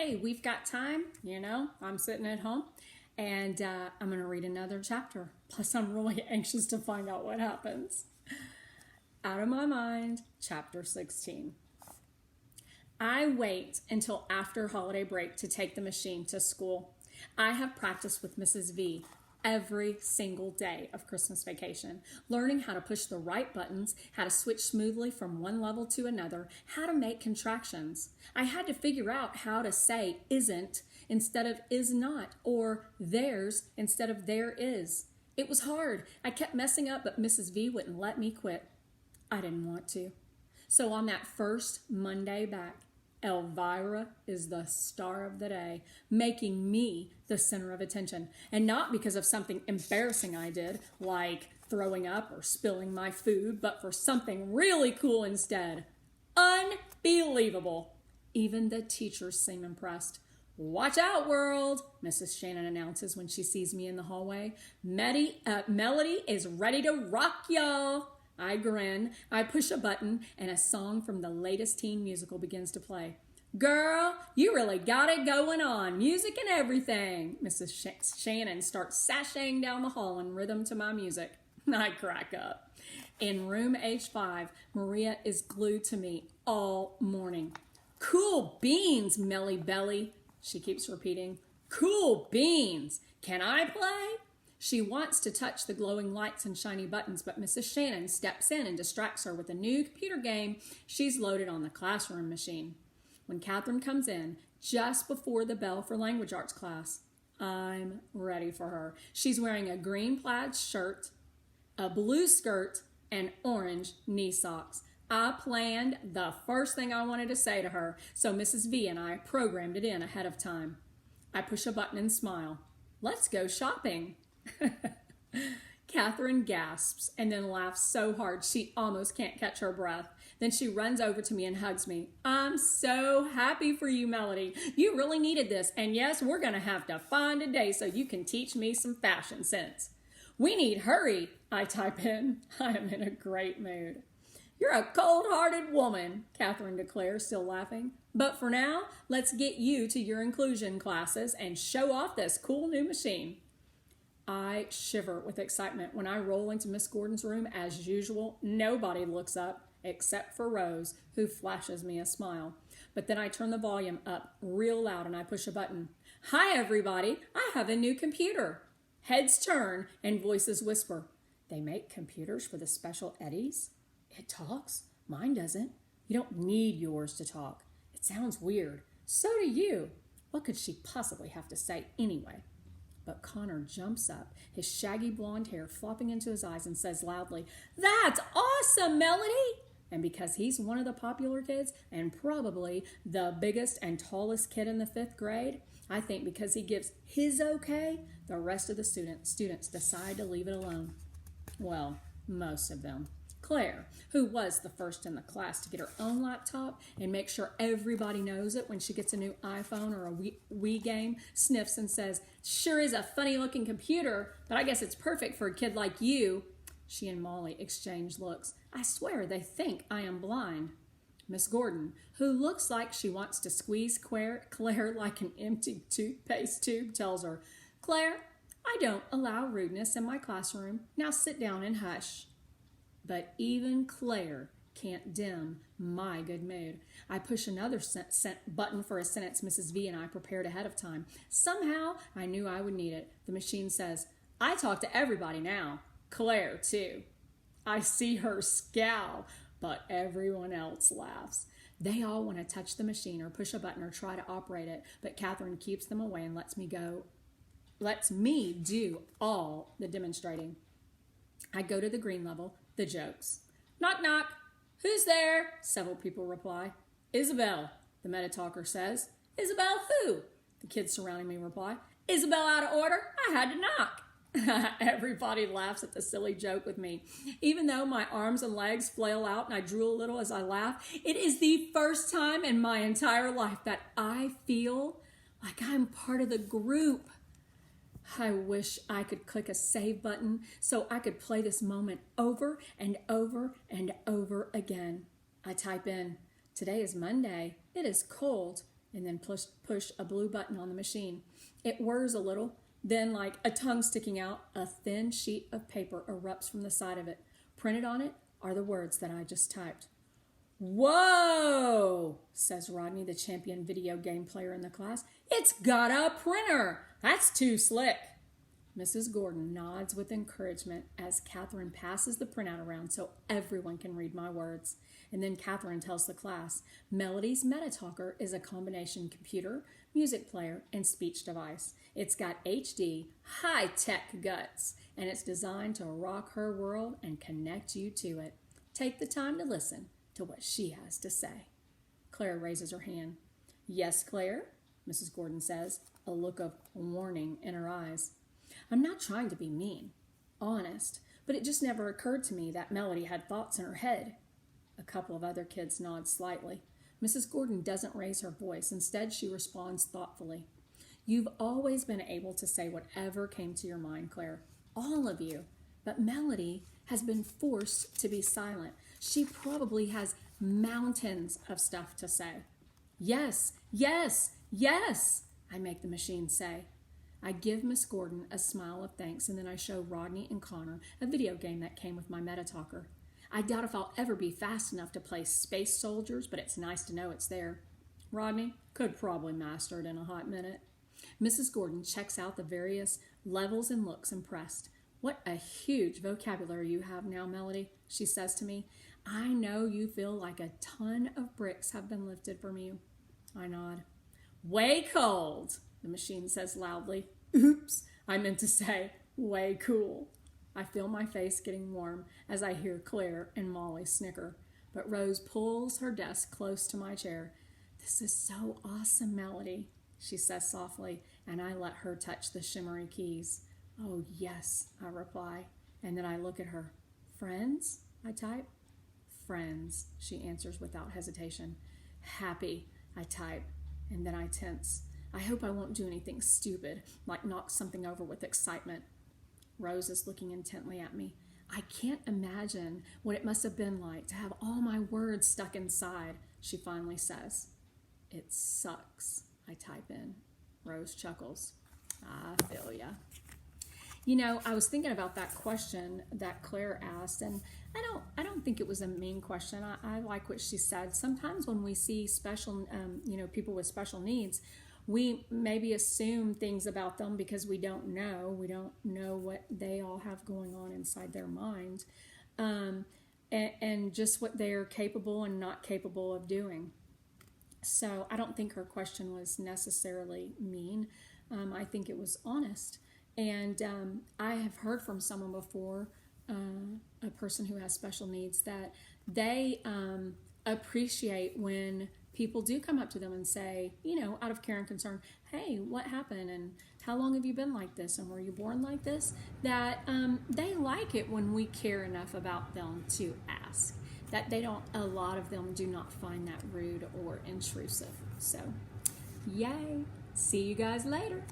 hey, we've got time. I'm sitting at home and I'm going to read another chapter. Plus, I'm really anxious to find out what happens. Out of My Mind, chapter 16. I wait until after holiday break to take the machine to school. I have practiced with Mrs. V every single day of Christmas vacation, learning how to push the right buttons, how to switch smoothly from one level to another, how to make contractions. I had to figure out how to say isn't instead of is not, or there's instead of there is. It was hard. I kept messing up, but Mrs. V wouldn't let me quit. I didn't want to. So on that first Monday back, Elvira is the star of the day, making me the center of attention. And not because of something embarrassing I did, like throwing up or spilling my food, but for something really cool instead. Unbelievable. Even the teachers seem impressed. Watch out, world, Mrs. Shannon announces when she sees me in the hallway. Melody is ready to rock y'all. I grin, I push a button, and a song from the latest teen musical begins to play. Girl, you really got it going on, music and everything. Mrs. Shannon starts sashaying down the hall in rhythm to my music. I crack up. In room H5, Maria is glued to me all morning. Cool beans, Melly Belly, she keeps repeating. Cool beans. Can I play? She wants to touch the glowing lights and shiny buttons, but Mrs. Shannon steps in and distracts her with a new computer game she's loaded on the classroom machine. When Catherine comes in, just before the bell for language arts class, I'm ready for her. She's wearing a green plaid shirt, a blue skirt, and orange knee socks. I planned the first thing I wanted to say to her, so Mrs. V and I programmed it in ahead of time. I push a button and smile. Let's go shopping. Catherine gasps and then laughs so hard she almost can't catch her breath. Then she runs over to me and hugs me. I'm so happy for you, Melody. You really needed this. And yes, we're going to have to find a day so you can teach me some fashion sense. We need hurry, I type in. I am in a great mood. You're a cold-hearted woman, Catherine declares, still laughing. But for now, let's get you to your inclusion classes and show off this cool new machine. I shiver with excitement when I roll into Miss Gordon's room. As usual, nobody looks up except for Rose, who flashes me a smile. But then I turn the volume up real loud and I push a button. Hi, everybody. I have a new computer. Heads turn and voices whisper. They make computers for the special eddies? It talks? Mine doesn't. You don't need yours to talk. It sounds weird. So do you. What could she possibly have to say anyway? But Connor jumps up, his shaggy blonde hair flopping into his eyes, and says loudly, That's awesome, Melody! And because he's one of the popular kids and probably the biggest and tallest kid in the 5th grade, I think because he gives his okay, the rest of the students decide to leave it alone. Well, most of them. Claire, who was the first in the class to get her own laptop and make sure everybody knows it when she gets a new iPhone or a Wii game, sniffs and says, Sure is a funny-looking computer, but I guess it's perfect for a kid like you. She and Molly exchange looks. I swear they think I am blind. Miss Gordon, who looks like she wants to squeeze Claire like an empty toothpaste tube, tells her, Claire, I don't allow rudeness in my classroom. Now sit down and hush. But even Claire can't dim my good mood. I push another button for a sentence Mrs. V and I prepared ahead of time. Somehow, I knew I would need it. The machine says, I talk to everybody now. Claire, too. I see her scowl, but everyone else laughs. They all want to touch the machine or push a button or try to operate it, but Catherine keeps them away and lets me do all the demonstrating. I go to the green level, the jokes. Knock, knock. Who's there? Several people reply. Isabel, the meta-talker says. Isabel who? The kids surrounding me reply. Isabel out of order? I had to knock. Everybody laughs at the silly joke with me. Even though my arms and legs flail out and I drool a little as I laugh, it is the first time in my entire life that I feel like I'm part of the group. I wish I could click a save button so I could play this moment over and over and over again. I type in, today is Monday. It is cold. and then push a blue button on the machine. It whirs a little, then like a tongue sticking out, a thin sheet of paper erupts from the side of it. Printed on it are the words that I just typed. "Whoa," says Rodney, the champion video game player in the class. "It's got a printer. That's too slick." Mrs. Gordon nods with encouragement as Catherine passes the printout around so everyone can read my words. And then Catherine tells the class, Melody's MetaTalker is a combination computer, music player, and speech device. It's got HD, high-tech guts, and it's designed to rock her world and connect you to it. Take the time to listen to what she has to say. Claire raises her hand. "Yes, Claire," Mrs. Gordon says, a look of warning in her eyes. I'm not trying to be mean, honest, but it just never occurred to me that Melody had thoughts in her head. A couple of other kids nod slightly. Mrs. Gordon doesn't raise her voice. Instead, she responds thoughtfully. "You've always been able to say whatever came to your mind, Claire. All of you. But Melody has been forced to be silent. She probably has mountains of stuff to say." "Yes, yes, yes," I make the machine say. I give Miss Gordon a smile of thanks, and then I show Rodney and Connor a video game that came with my MetaTalker. I doubt if I'll ever be fast enough to play Space Soldiers, but it's nice to know it's there. Rodney could probably master it in a hot minute. Mrs. Gordon checks out the various levels and looks impressed. "What a huge vocabulary you have now, Melody," she says to me. "I know you feel like a ton of bricks have been lifted from you." I nod. "Way cold," the machine says loudly. Oops, I meant to say, way cool. I feel my face getting warm as I hear Claire and Molly snicker, but Rose pulls her desk close to my chair. "This is so awesome, Melody," she says softly, and I let her touch the shimmery keys. "Oh, yes," I reply, and then I look at her. "Friends?" I type. "Friends," she answers without hesitation. "Happy," I type, and then I tense. I hope I won't do anything stupid, like knock something over with excitement. Rose is looking intently at me. "I can't imagine what it must have been like to have all my words stuck inside," she finally says. "It sucks," I type in. Rose chuckles. "I feel ya." You know, I was thinking about that question that Claire asked, and I don't think it was a mean question. I like what she said. Sometimes when we see special, people with special needs, we maybe assume things about them because we don't know. We don't know what they all have going on inside their mind, and just what they're capable and not capable of doing. So I don't think her question was necessarily mean. I think it was honest. And I have heard from someone before, a person who has special needs, that they appreciate when people do come up to them and say, out of care and concern, "Hey, what happened? And how long have you been like this? And were you born like this?" That they like it when we care enough about them to ask. That a lot of them do not find that rude or intrusive. So, yay. See you guys later.